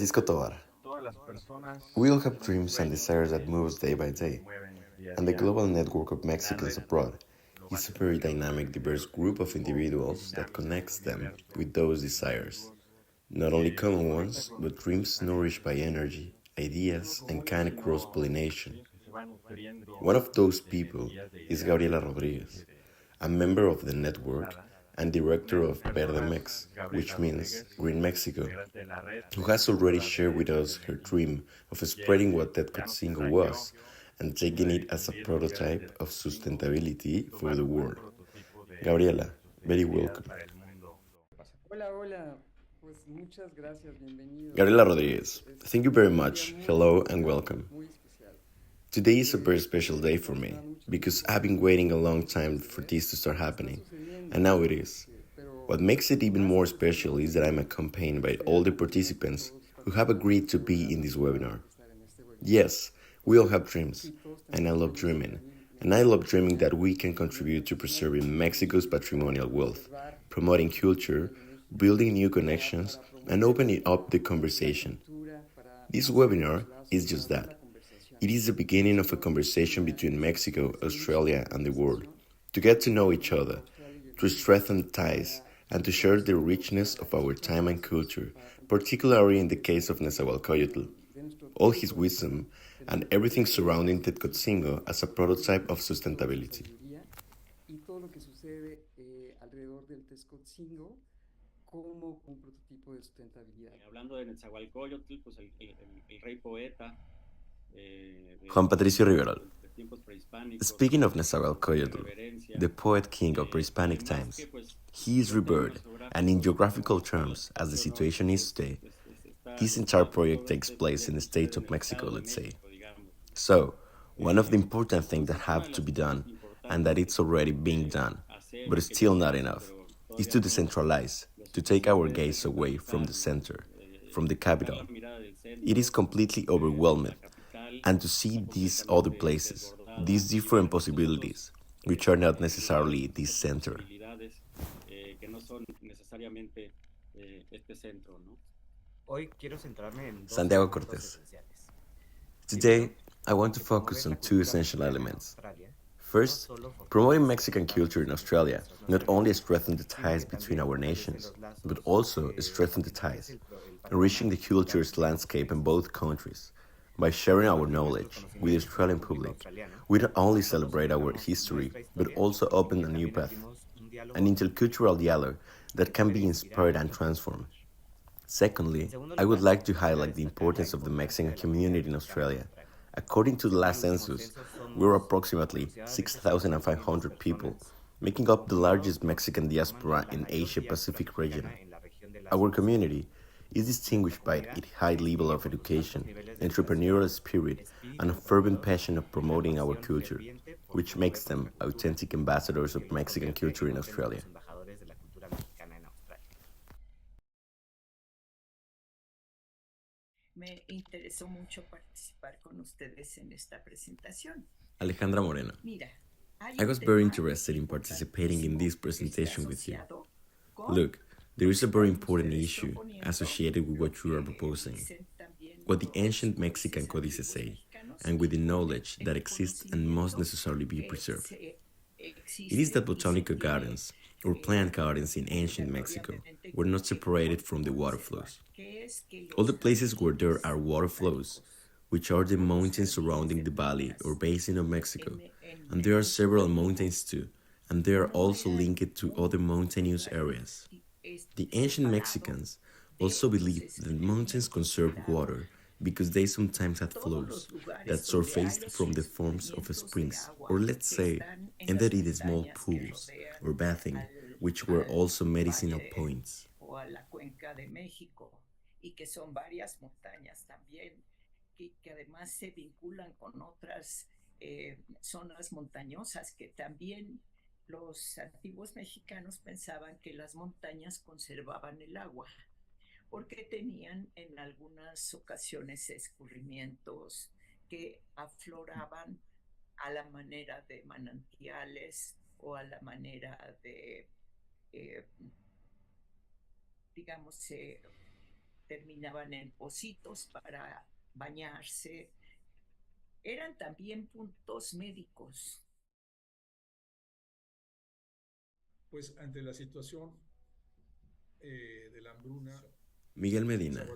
Francisco Tovar. We all have dreams and desires that move us day by day, and the global network of Mexicans abroad is a very dynamic, diverse group of individuals that connects them with those desires. Not only common ones, but dreams nourished by energy, ideas, and kind of cross pollination. One of those people is Gabriela Rodriguez, a member of the network and director of Verde Mex, which means Green Mexico, who has already shared with us her dream of spreading what Tecotzingo was and taking it as a prototype of sustainability for the world. Gabriela, very welcome. Hola, hola. Pues muchas gracias, bienvenido. Gabriela Rodriguez, thank you Es very un día much. muy Hello and especial, welcome. muy especial. Today is a very special day for Nos me da mucho because gusto I've been waiting a long time for this to start está happening, and sucediendo, now it is. pero What makes it even más more especial special is that I'm accompanied by sería all the acompañar a participants todos los who have participantes agreed que to hoy be han in this aceptado webinar. estar en este webinar. Yes, we all have dreams, Sí, todos and I tenemos love sueños y dreaming. también And I tenemos love dreaming oportunidad that we can en esta contribute to oportunidad preserving tenemos Mexico's oportunidad patrimonial de wealth, preservar promoting el culture, patrimonio de México building new para connections, and promover opening up the la conversation. cultura, para This hacer nuevos webinar lazos, is para just abrir that. la conversación. It is the No beginning of a solo conversation sería between Mexico, hacer inicio de Australia, la and the world, conversación to get to know entre each México, other, Australia y el to mundo strengthen ties, para and to share the Tecotzingo, richness para of our echar time and lazos, culture, para compartir particularly in the case experiencias of Nezahualcóyotl, de nuestro all his tiempo, wisdom, de and nuestro everything tiempo de surrounding Tecotzingo, Tecotzingo as a compartir prototype of toda su sustainability. sabiduría y todo lo que sucede alrededor del Tecotzingo como un prototipo de sustentabilidad. Hablando de Netzahualcóyotl, pues el rey poeta Juan Patricio Riverol. de tiempos prehispánicos, Speaking of de Nezahualcóyotl, reverencia, the poet king of y pre-Hispanic más times, que pues he is los revered, términos and in geográficos geographical como la terms, as the situación, ¿no? situation is today, Está this entire project todo takes este place in the sucede state en of el Mexico, Estado de let's say. México, digamos. So, one of the important things that Entonces, una have de to las be cosas done, and that importantes it's already being done, hacer but y it's que ya still se not hace, enough, pero is todavía to no decentralize, lo to take our suficiente, es gaze away from the descentralizar, center, from the quitar capital. la mirada del It is centro, completely de la overwhelming, capital, and to está see these other completamente places, desbordada these y ver different muchos otros possibilities, which are not lugares, necessarily muchas this otras center. posibilidades que no son necesariamente este centro, ¿no? Hoy quiero centrarme en dos Santiago elementos Cortés. esenciales. Today, Primero, I want to que focus promover on la two cultura essential mexicana en elements. Australia no First, solo promoting fortalece Mexican los culture in lazos entre Australia nuestros not only nacionales, strengthens the sino ties que between también our fortalece nations, los lazos but also strengthens the fortalece ties, el enriching patrimonio the que culture's ambos tenemos landscape in mexicos. both countries. By sharing our Compartir nuestros knowledge with the conocimientos con el Australian público public, australiano we not no only solo celebrate our celebramos history, nuestra but historia, also sino open que a new también path, abrimos un diálogo an intercultural auténtico dialogue that que can puede be inspirar inspired y and transformar. transformed. En Secondly, segundo I would lugar, like to quisiera highlight the destacar la importance of the importancia Mexican de la comunidad community in mexicana en Australia. Australia. According to the Según el last último census, censo, we're somos approximately aproximadamente 5.500 6,500 people, personas, making up the conformados largest por los que Mexican conforman diaspora la in mayor Asia diáspora Pacific region. mexicana en la región del Our Asia-Pacífico. community is Nuestra distinguished by comunidad its high se level distingue of por sus altos education, niveles de entrepreneurial educación, spirit, and a espíritu fervent emprendedor passion of y una promoting our pasión culture, ferviente por which promover makes nuestra them cultura authentic ambassadors que of los Mexican convierte culture en in Australia. auténticos embajadores de la cultura mexicana en Australia. Me interesó mucho participar con ustedes en esta presentación. Alejandra Moreno. Mira, hay I un was very tema interested in participating in this importantísimo que está presentation with you. asociado con Look, there lo is que a very están important ustedes issue proponiendo, associated with lo what you are que proposing, dicen también what the los ancient jueces Mexican codices antiguos say, mexicanos and with the y con knowledge that el exists and must conocimiento necessarily be que preserved. It is existe that y se botanical tiene gardens or plant gardens in ancient Mexico were not separated from the water flows. All the places where there are water flows, which are the mountains surrounding the valley or basin of Mexico, and there are several mountains too, and they are also linked to other mountainous areas. The ancient Mexicans also believed that mountains conserve water because they sometimes had flows that surfaced from the forms of springs, or let's say, ended in small pools or bathing, which were also medicinal points. O a la cuenca de México y que son varias montañas también que además se vinculan con otras zonas montañosas que también los antiguos mexicanos pensaban que las montañas conservaban el agua porque tenían en algunas ocasiones escurrimientos que afloraban a la manera de manantiales o a la manera de, digamos, terminaban en pocitos para bañarse. Eran también puntos médicos. Pues ante la situación de la hambruna, Miguel Medina.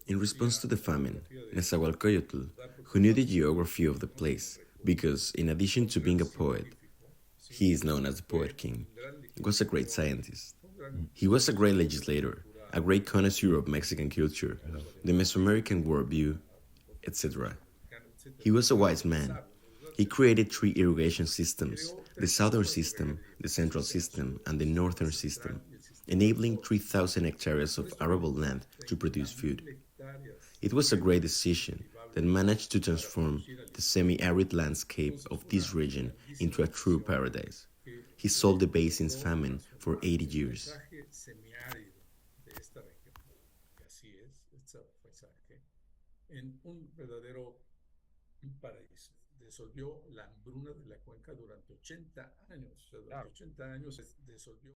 In response to the famine, Nezahualcóyotl, who knew the geography of the place, because in addition to being a poet, he is known as the Poet King, was a great scientist. He was a great legislator, a great connoisseur of Mexican culture, the Mesoamerican worldview, etc. He was a wise man. He created 3 irrigation systems, the southern system, the central system, and the northern system, enabling 3,000 hectares of arable land to produce food. It was a great decision that managed to transform the semi-arid landscape of this region into a true paradise. He solved the basin's famine for 80 years. En un verdadero paraíso. Disolvió la hambruna de la cuenca durante 80 años. O sea, durante 80 años disolvió.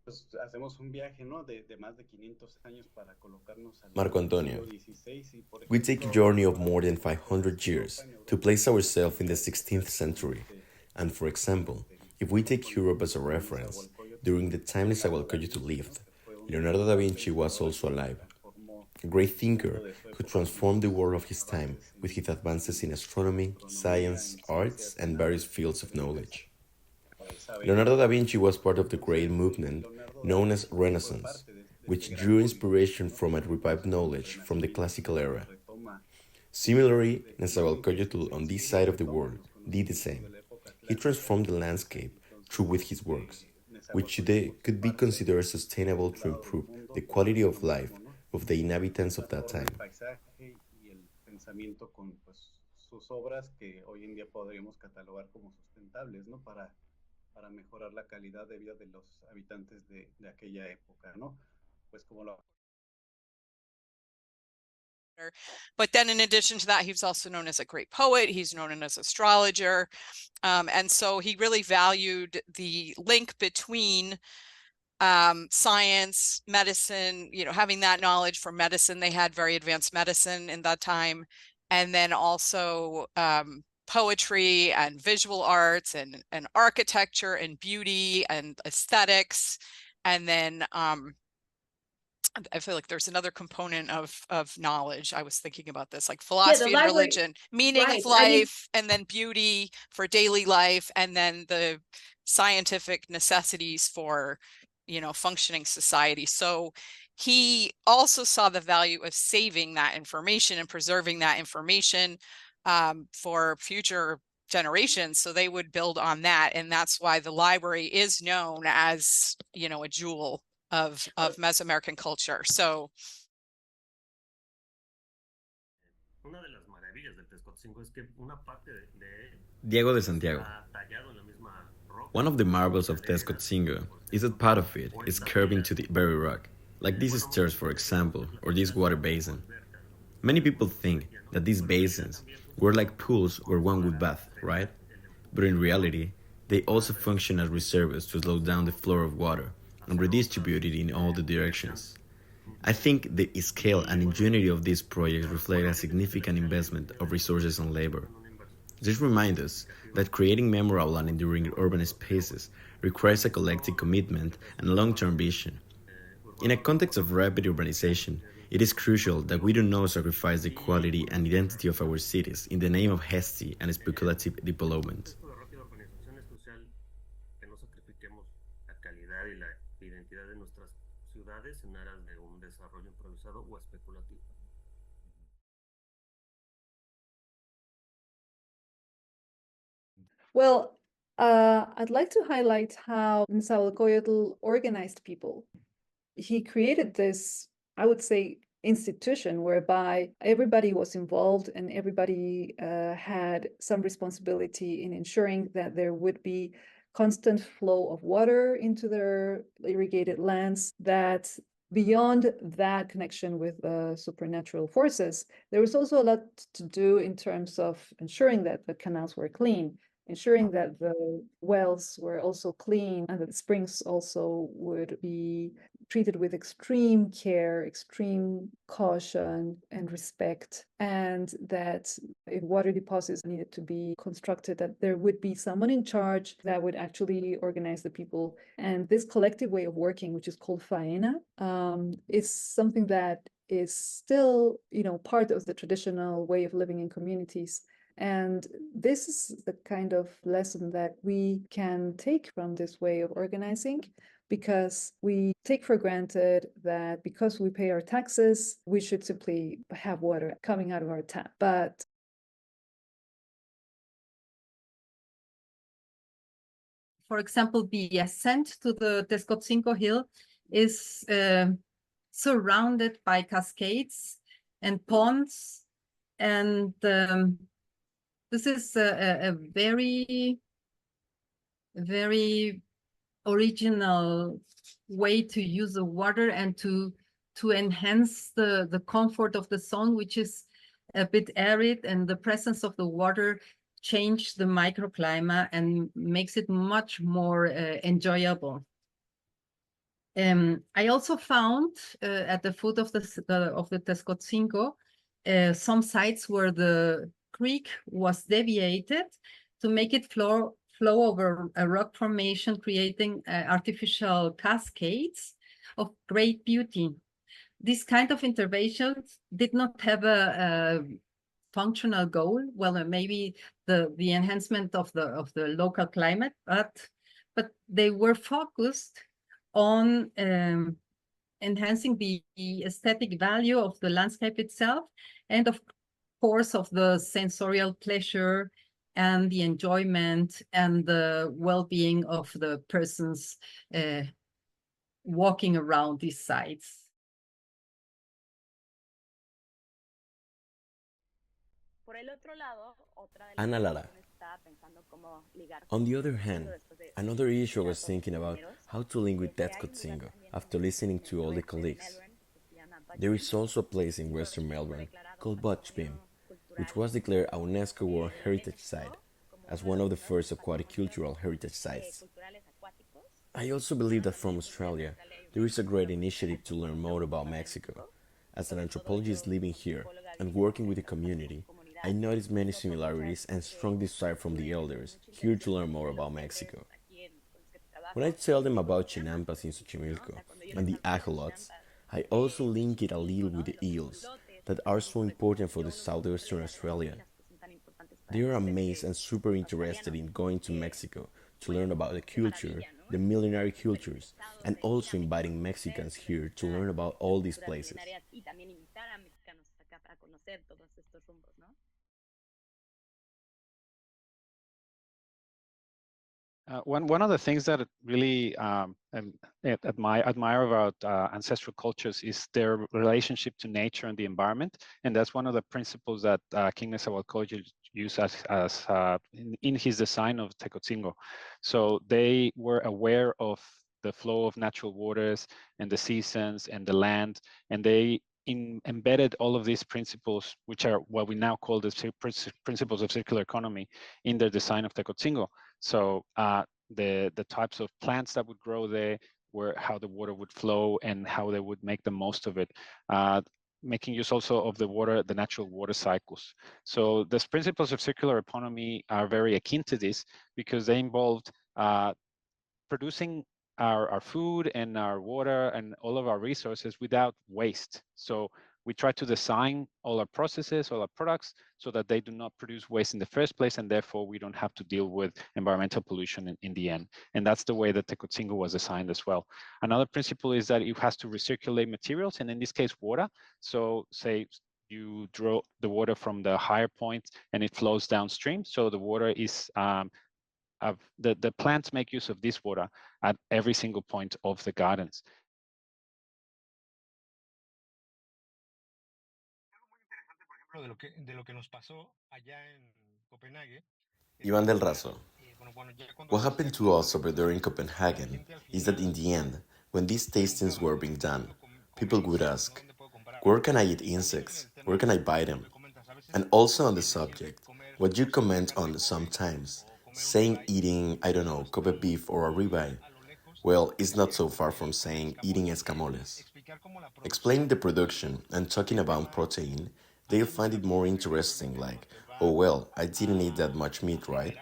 Pues hacemos un viaje, ¿no? de más de 500 años para colocarnos al Marco Antonio, siglo XVI y, por ejemplo, we take a journey of more than 500 years to place ourselves in the 16th century. And for example, if we take Europe as a reference, during the time Nezahualcóyotl lived, Leonardo da Vinci was also alive. A great thinker who transformed the world of his time with his advances in astronomy, science, arts, and various fields of knowledge. Leonardo da Vinci was part of the great movement known as Renaissance, which drew inspiration from and revived knowledge from the classical era. Similarly, Nezahualcóyotl on this side of the world did the same. He transformed the landscape through with his works, which today could be considered sustainable to improve the quality of life of the inhabitants of that time. Pensamiento con pues, sus obras que hoy en día podríamos catalogar como sustentables, ¿no? Para mejorar la calidad de vida de los habitantes de aquella época, ¿no? Pues como lo... But then in addition to that, he was also known as a great poet. He's known as an astrologer. And so he really valued the link between science, medicine, having that knowledge for medicine. They had very advanced medicine in that time. And then also poetry and visual arts and architecture and beauty and aesthetics. And then I feel like there's another component of knowledge. I was thinking about this, like philosophy and religion, meaning of life, and then beauty for daily life, and then the scientific necessities for, functioning society. So he also saw the value of saving that information and preserving that information for future generations, so they would build on that. And that's why the library is known as, a jewel of Mesoamerican culture. So Diego de Santiago. One of the marvels of Tecotzingo is that part of it is carved into the very rock, like these stairs, for example, or this water basin. Many people think that these basins were like pools where one would bath, right? But in reality, they also function as reservoirs to slow down the flow of water and redistribute it in all the directions. I think the scale and ingenuity of these projects reflect a significant investment of resources and labor. This reminds us that creating memorable and enduring urban spaces requires a collective commitment and long-term vision. In a context of rapid urbanization, it is crucial that we do not sacrifice the quality and identity of our cities in the name of hasty and speculative development. Well, I'd like to highlight how Nezahualcóyotl organized people. He created this, I would say, institution whereby everybody was involved and everybody had some responsibility in ensuring that there would be constant flow of water into their irrigated lands, that beyond that connection with supernatural forces, there was also a lot to do in terms of ensuring that the canals were clean. ensuring that the wells were also clean and that the springs also would be treated with extreme care, extreme caution and respect, and that if water deposits needed to be constructed, that there would be someone in charge that would actually organize the people. And this collective way of working, which is called faena, is something that is still, part of the traditional way of living in communities. And this is the kind of lesson that we can take from this way of organizing, because we take for granted that because we pay our taxes, we should simply have water coming out of our tap. But for example, the ascent to the Tecotzingo Hill is surrounded by cascades and ponds. And this is a very, very original way to use the water and to enhance the comfort of the song, which is a bit arid, and the presence of the water change the microclimate and makes it much more enjoyable. I also found at the foot of the Tecotzingo some sites where the creek was deviated to make it flow over a rock formation, creating artificial cascades of great beauty. This kind of interventions did not have a functional goal. Well, maybe the enhancement of the local climate, but they were focused on enhancing the aesthetic value of the landscape itself, and of course of the sensorial pleasure and the enjoyment and the well-being of the persons walking around these sites. Ana Lara. On the other hand, another issue I was thinking about how to link with Tecotzingo after listening to all the colleagues. There is also a place in Western Melbourne called Butchbeam, which was declared a UNESCO World Heritage Site as one of the first aquatic cultural heritage sites. I also believe that from Australia, there is a great initiative to learn more about Mexico. As an anthropologist living here and working with the community, I noticed many similarities and strong desire from the elders here to learn more about Mexico. When I tell them about chinampas in Xochimilco and the ajolots, I also link it a little with the eels that are so important for the southwestern Australia. They are amazed and super interested in going to Mexico to learn about the culture, the millenary cultures, and also inviting Mexicans here to learn about all these places. One of the things that really admire about ancestral cultures is their relationship to nature and the environment, and that's one of the principles that King Nezahualcóyotl used in his design of Tecotzingo. So they were aware of the flow of natural waters and the seasons and the land, and they embedded all of these principles, which are what we now call the principles of circular economy, in their design of Tecotzingo. So the types of plants that would grow there, how the water would flow, and how they would make the most of it, making use also of the water, the natural water cycles. So these principles of circular economy are very akin to this, because they involved producing our food and our water and all of our resources without waste. So we try to design all our processes, all our products, so that they do not produce waste in the first place, and therefore we don't have to deal with environmental pollution in the end. And that's the way that Tecotzingo was designed as well. Another principle is that it has to recirculate materials, and in this case, water. So say you draw the water from the higher point and it flows downstream. So the water is the plants make use of this water at every single point of the gardens. Iván del Razo. What happened to us over there in Copenhagen is that in the end, when these tastings were being done, people would ask, where can I eat insects? Where can I buy them? And also on the subject, what you comment on sometimes, saying eating, I don't know, Kobe beef or a ribeye, well, it's not so far from saying eating escamoles. Explaining the production and talking about protein, they'll find it more interesting, like, oh well, I didn't eat that much meat, right?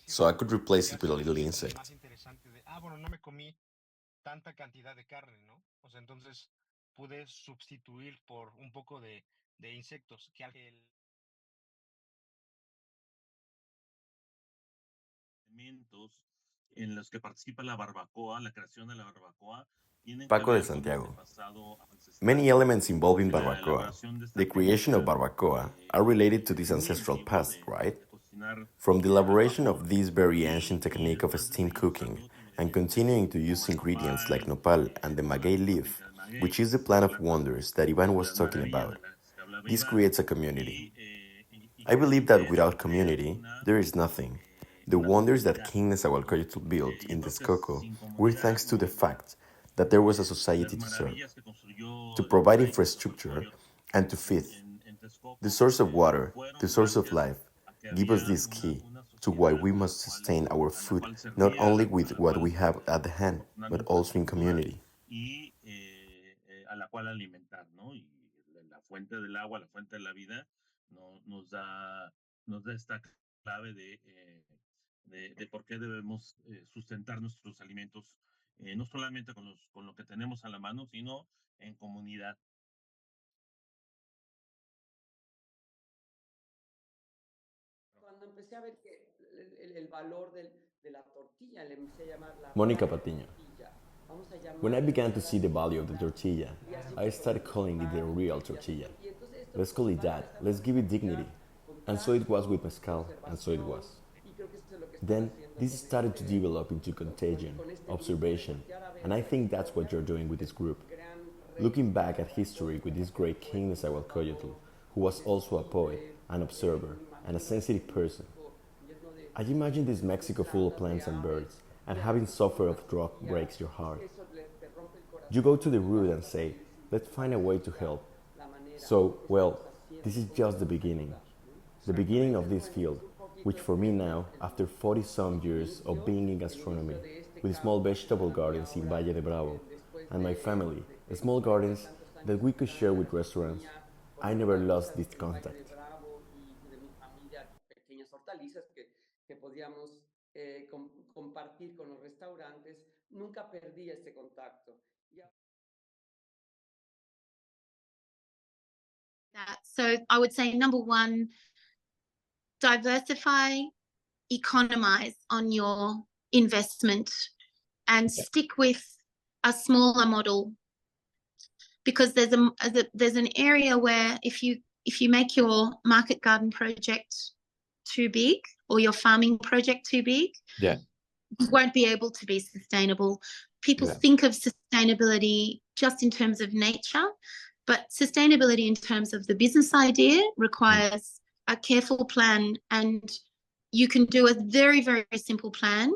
So I could replace it with a little insect. En los que participa la barbacoa, la creación de la barbacoa, tienen que Paco de ver con un Santiago. antepasado Many ancestral. elements involving La barbacoa, elaboración de esta the creation of técnica barbacoa, are related to es this muy ancestral antiguo past, right? de cocinar From the al elaboration vapor of this very ancient y technique of después de steam seguir cooking usando and ingredientes continuing to use como el ingredients like nopal, nopal and the todas las maguey leaf, semillas del maguey, which is the plant of plátano, wonders that Ivan was las talking maravillas about. de las que hablaba This Iván, creates a community. y I believe que that esto without crea community, there is nothing. The una wonders that comunidad, King ¿no? Nezahualcóyotl built Yo in creo que Texcoco sin were comunidad thanks to the no, fact that there was a las society to serve, maravillas que to construyó el provide rey infrastructure, Nezahualcóyotl and to feed. en The Texcoco source of water, the fueron source of gracias life, a que give us había this key una to why sociedad we must sustain our a la food cual not servía, only a with la what cual we have at the hand, but proporcionarle also in infraestructura community. y a la cual alimentar, ¿no? Y la fuente del agua, la fuente de la vida, no, nos da esta clave de por qué debemos sustentar nuestros alimentos, no solamente con lo que tenemos a la mano, sino en comunidad. Cuando empecé a ver que el valor de la tortilla, le empecé a llamar la Mónica real Patiño. tortilla. Vamos a When I llamarle began to real see al the value of the tortilla. tortilla, Y así I empezó started calling it the real real tortilla. tortilla. Y entonces esto Let's call it va a that. empezar Let's con give it dignity. historia, con And so it was with trazos, mezcal, and so it was. y creo que eso es lo que están Then haciendo this con started to develop into contagion, con este grupo, de observation, voltear a ver and I la think that's what historia you're doing with this del group. gran rey Looking back at Nezahualcóyotl, history with this que great fue king un Nezahualcóyotl, salvador, who was un also a poet, descubre, an observer, me and a imagino sensitive un person. México lleno I imagine this de Mexico full of plantas, de plants and aves, birds, and y having haces tu suffered of drought tortilla, breaks your heart. eso te rompe el You corazón go to the y root vas and a say, salir sin let's find a way to help. la manera, So, ¿qué well, estamos haciendo? this is ¿Cómo just the podemos beginning. ayudar? The beginning of this Bueno, field, es un poquito which for me now, el after 40 some years of being in gastronomy, with small vegetable gardens in Valle de Bravo, después and my family, small de gardens tantos that años we de could estar share en la with restaurants, gastronomía, I never con lost hortalizas this en Valle de contact. Bravo y de mi familia, pequeñas hortalizas que podíamos compartir con los restaurantes, nunca perdí ese contacto. So I would say number one, diversify, economize on your investment and stick with a smaller model, because there's an area where if you make your market garden project too big or your farming project too big, Yeah. you won't be able to be sustainable. People think of sustainability just in terms of nature, but sustainability in terms of the business idea requires a careful plan, and you can do a very, very simple plan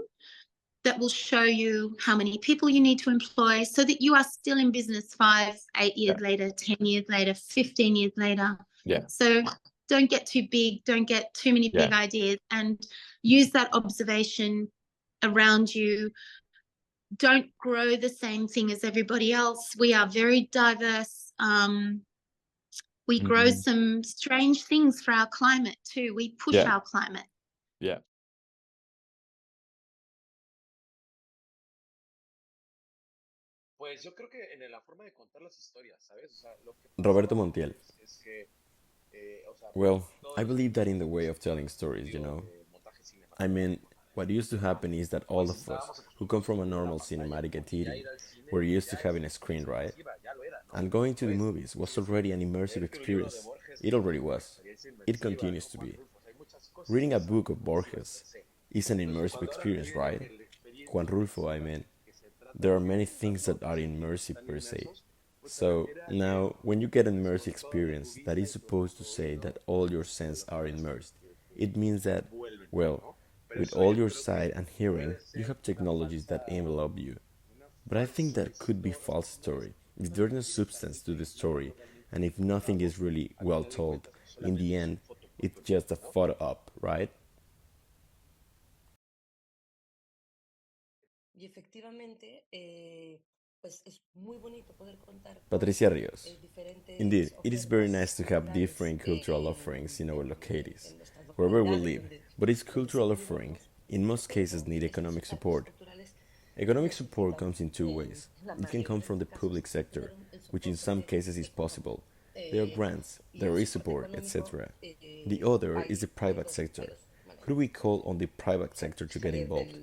that will show you how many people you need to employ so that you are still in business 5, 8 years later, 10 years later, 15 years later. Yeah. So don't get too big, don't get too many big ideas, and use that observation around you. Don't grow the same thing as everybody else. We are very diverse. We grow some strange things for our climate too. We push our climate. Yeah. Pues yo creo que en la forma de contar las historias, ¿sabes? O sea, lo que Roberto Montiel. es que, o sea, Well, I believe that in the way of telling stories, I mean, what used to happen is that all of us, who come from a normal cinematic theater, were used to having a screen, right? And going to the movies was already an immersive experience. It already was. It continues to be. Reading a book of Borges is an immersive experience, right? Juan Rulfo, I mean. There are many things that are immersive per se. So now, when you get an immersive experience that is supposed to say that all your senses are immersed, it means that, well, with all your sight and hearing, you have technologies that envelop you. But I think that could be false story. If there's no substance to the story, and if nothing is really well told, in the end, it's just a photo op, right? Patricia Rios. Indeed, it is very nice to have different cultural offerings in our localities, wherever we live, but each cultural offering, in most cases, need economic support. Economic support comes in two ways. It can come from the public sector, which in some cases is possible. There are grants, there is support, etc. The other is the private sector. Who do we call on the private sector to get involved?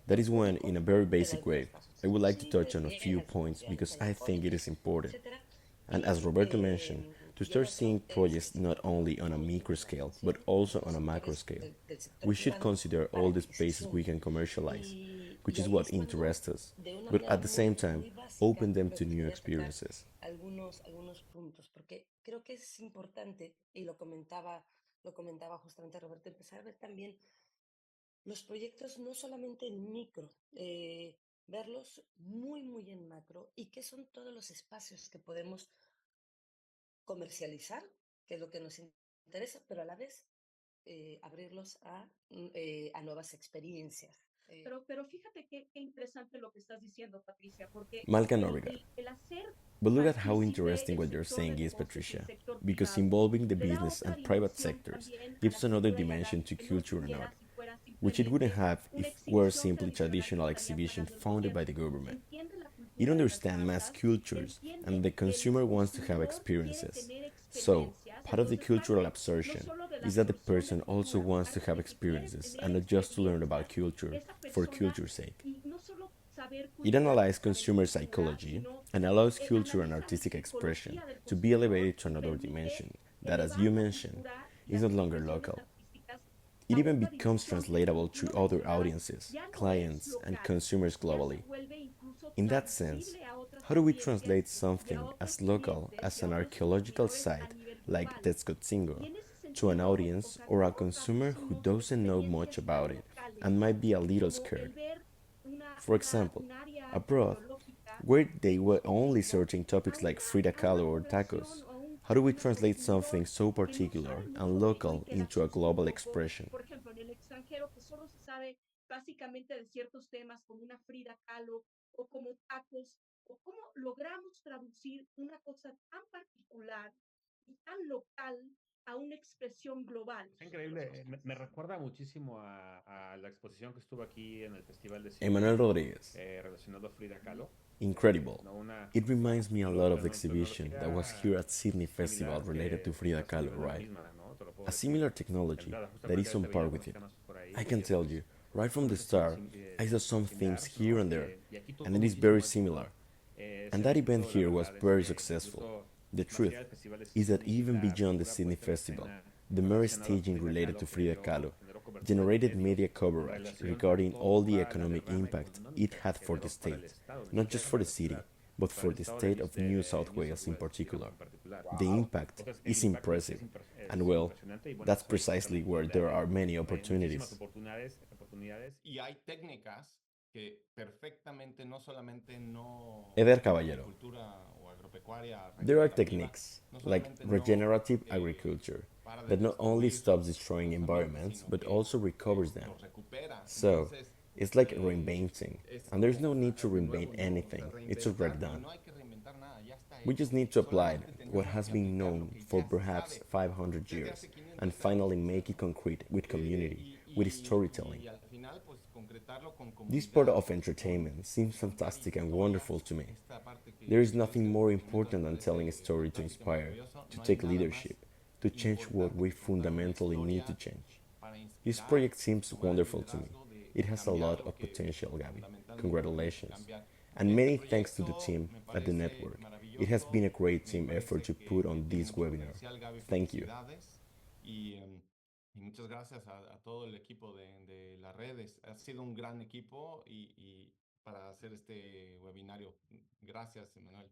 That is when, in a very basic way, I would like to touch on a few points because I think it is important. And as Roberto mentioned, to start seeing projects not only on a micro scale, but also on a macro scale. We should consider all the spaces we can commercialize, which is what interests us, but at the same time, open them to new experiences. comercializar, que es lo que nos interesa, pero a la vez abrirlos a nuevas experiencias. Pero fíjate qué interesante lo que estás diciendo, Patricia, porque Malca Norrigal. el hacer But look at how interesting what you're saying is, Patricia, because involving the business and private sectors gives another dimension to culture and art, which it wouldn't have if were simply traditional exhibition funded by the government. It understands mass cultures, and the consumer wants to have experiences. So, part of the cultural absorption is that the person also wants to have experiences and not just to learn about culture for culture's sake. It analyzes consumer psychology and allows culture and artistic expression to be elevated to another dimension that, as you mentioned, is not longer local. It even becomes translatable to other audiences, clients, and consumers globally. In that sense, how do we translate something as local as an archaeological site like Tecotzingo to an audience or a consumer who doesn't know much about it and might be a little scared? For example, abroad, where they were only searching topics like Frida Kahlo or tacos, how do we translate something so particular and local into a global expression? Por ejemplo, en el extranjero que solo se sabe básicamente de ciertos temas como una Frida Kahlo o como tacos, o cómo logramos traducir una cosa tan particular y tan local a una expresión global. Es increíble, me recuerda muchísimo a la exposición que estuvo aquí en el Festival de Cine. Emmanuel Rodriguez. Relacionado a Frida Kahlo. Incredible. It reminds me a lot of the exhibition that was here at Sydney Festival related to Frida Kahlo, right? A similar technology that is on par with it. I can tell you, right from the start, I saw some themes here and there, and it is very similar. And that event here was very successful. The truth is that even beyond the Sydney Festival, the mere staging related to Frida Kahlo generated media coverage regarding all the economic impact it had for the state, not just for the city, but for the state of New South Wales in particular. The impact is impressive, and well, that's precisely where there are many opportunities. Y hay técnicas que perfectamente no solamente no Eder Caballero. cultura o agropecuaria. There are techniques, like regenerative agriculture, that not only stops destroying environments, but also recovers them. So, it's like reinventing, and there's no need to reinvent anything, it's already done. We just need to apply what has been known for perhaps 500 years, and finally make it concrete with community, with storytelling. This part of entertainment seems fantastic and wonderful to me. There is nothing more important than telling a story to inspire, to take leadership, to change what we fundamentally need to change. This project seems wonderful to me. It has a lot of potential, Gabby. Congratulations. And many thanks to the team at the network. It has been a great team effort to put on this webinar. Thank you. Y muchas gracias a todo el equipo de las redes. Ha sido un gran equipo y para hacer este webinario. Gracias, Emanuel.